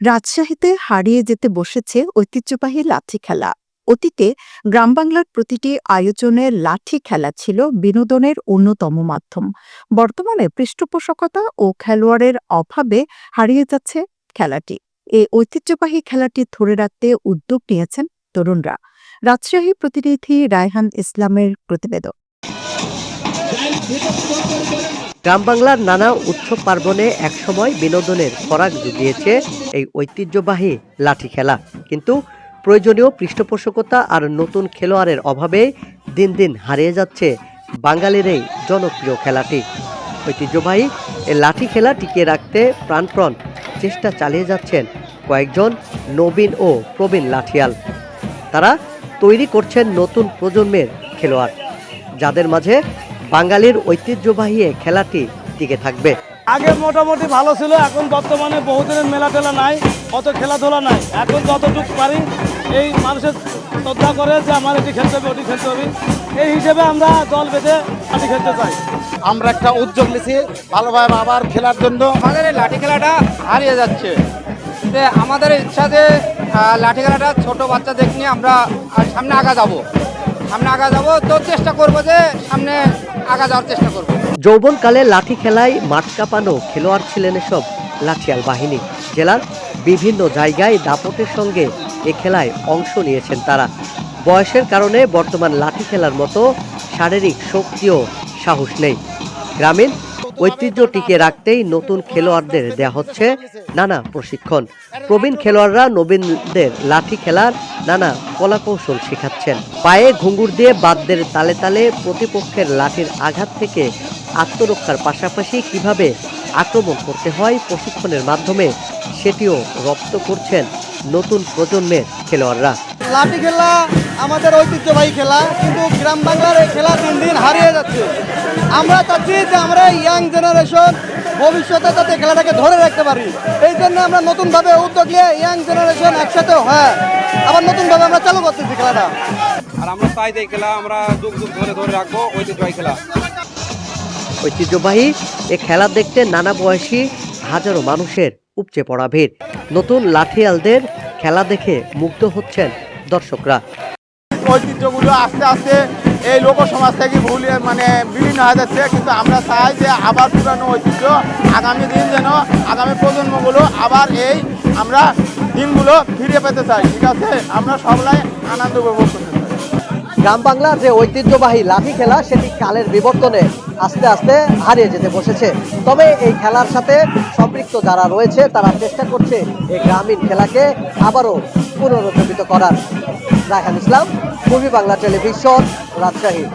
রাজশাহীতে হারিয়ে যেতে বসেছে ঐতিহ্যবাহী লাঠি খেলা। অতীতে গ্রামবাংলার প্রতিটি আয়োজনে লাঠি খেলা ছিল বিনোদনের অন্যতম মাধ্যম। বর্তমানে পৃষ্ঠপোষকতা ও খেলোয়াড়ের অভাবে হারিয়ে যাচ্ছে খেলাটি। এই ঐতিহ্যবাহী খেলাটি ধরে রাখতে উদ্যোগ নিয়েছেন তরুণরা। রাজশাহী প্রতিনিধি রায়হান ইসলামের প্রতিবেদন। গ্রামবাংলার নানা উৎসব পার্বণে একসময় বিনোদনের খোরাক জুগিয়েছে এই ঐতিহ্যবাহী লাঠি খেলা, কিন্তু প্রয়োজনীয় পৃষ্ঠপোষকতা আর নতুন খেলোয়াড়ের অভাবে দিন দিন হারিয়ে যাচ্ছে বাঙালির এই জনপ্রিয় খেলাটি। ঐতিহ্যবাহী এই লাঠি খেলা টিকিয়ে রাখতে প্রাণপণ চেষ্টা চালিয়ে যাচ্ছেন কয়েকজন নবীন ও প্রবীণ লাঠিয়াল। তারা তৈরি করছেন নতুন প্রজন্মের খেলোয়াড়, যাদের মাঝে বাঙালির ঐতিহ্যবাহী খেলাটি টিকে থাকবে। আগে মোটামুটি ভালো ছিল, এখন বর্তমানে বহুদিনের মেলা টেলা নাই, অত খেলাধুলা নাই। এখন যতটুকু পারি এই মানুষের শ্রদ্ধা করে যে আমার এটি খেলতে হবে, ওটি খেলতে হবে, এই হিসেবে আমরা দল বেঁধে লাঠি খেলতে চাই। আমরা একটা উদ্যোগ নিয়েছি ভালোভাবে আবার খেলার জন্য। আমাদের এই লাঠি খেলাটা হারিয়ে যাচ্ছে, আমাদের ইচ্ছা যে লাঠি খেলাটা ছোট বাচ্চাদের নিয়ে আমরা সামনে আগা যাব, তো চেষ্টা করবো যে সামনে আগা যাওয়ার চেষ্টা করবো। যৌবনকালে লাঠি খেলায় মাঠ কাঁপানো খেলোয়াড় ছিলেন এসব লাঠিয়াল বাহিনী। জেলার বিভিন্ন জায়গায় দাপটের সঙ্গে এ খেলায় অংশ নিয়েছেন তারা। বয়সের কারণে বর্তমান লাঠি খেলার মতো শারীরিক শক্তি ও সাহস নেই। গ্রামীণ ঐতিহ্য টিকিয়ে রাখতেই নতুন খেলোয়াড়দের দেয়া হচ্ছে নানা প্রশিক্ষণ। প্রবীণ খেলোয়াড়রা নবীনদের লাঠি খেলার নানা কলাকৌশল শেখাচ্ছেন। পায়ে ঘুঙুর দিয়ে বাদ্যের তালে তালে প্রতিপক্ষের লাঠির আঘাত থেকে আত্মরক্ষার পাশাপাশি কিভাবে আক্রমণ করতে হয় প্রশিক্ষণের মাধ্যমে সেটিও রপ্ত করছেন নতুন প্রজন্মের খেলোয়াড়রা। লাঠি খেলা আমাদের ঐতিহ্যবাহী খেলা, কিন্তু গ্রাম বাংলার এই খেলা দিন দিন হারিয়ে যাচ্ছে। আমরা চাচ্ছি যে আমরা ইয়াং জেনারেশন ভবিষ্যতে যাতে খেলাটাকে ধরে রাখতে পারি, এই জন্য আমরা নতুনভাবে উদ্যোগ নিয়ে ইয়াং জেনারেশন একসাথে হয় আবার নতুনভাবে আমরা চালু করতেছি খেলাটা। আর আমরা চাই এই খেলা আমরা যুগ যুগ ধরে রাখবো, ঐতিহ্যবাহী খেলা। ঐতিহ্যবাহী এ খেলা দেখতে নানা বয়সী হাজারো মানুষের উপচে পড়া ভিড়। নতুন লাঠিয়ালদের খেলা দেখে মুগ্ধ হচ্ছেন দর্শকরা। ঐতিহ্যগুলো আস্তে আস্তে এই লোক সমাজ থেকে ভুলিয়ে বিভিন্ন হয়ে যাচ্ছে, কিন্তু আমরা চাই যে আবার পুরানো ঐতিহ্য আগামী দিন যেন আগামী প্রজন্মগুলো আবার এই আমরা দিনগুলো ফিরে পেতে চাই। ঠিক আছে, আমরা সবাই আনন্দ উপভোগ করতে চাই। গ্রাম বাংলার যে ঐতিহ্যবাহী লাঠি খেলা সেটি কালের বিবর্তনে আস্তে আস্তে হারিয়ে যেতে বসেছে। তবে এই খেলার সাথে সম্পৃক্ত যারা রয়েছে তারা চেষ্টা করছে এই গ্রামীণ খেলাকে আবারও পুনরুজ্জীবিত করার। রায়হান ইসলাম, পূর্বী বাংলা টেলিভিশন, রাজশাহী।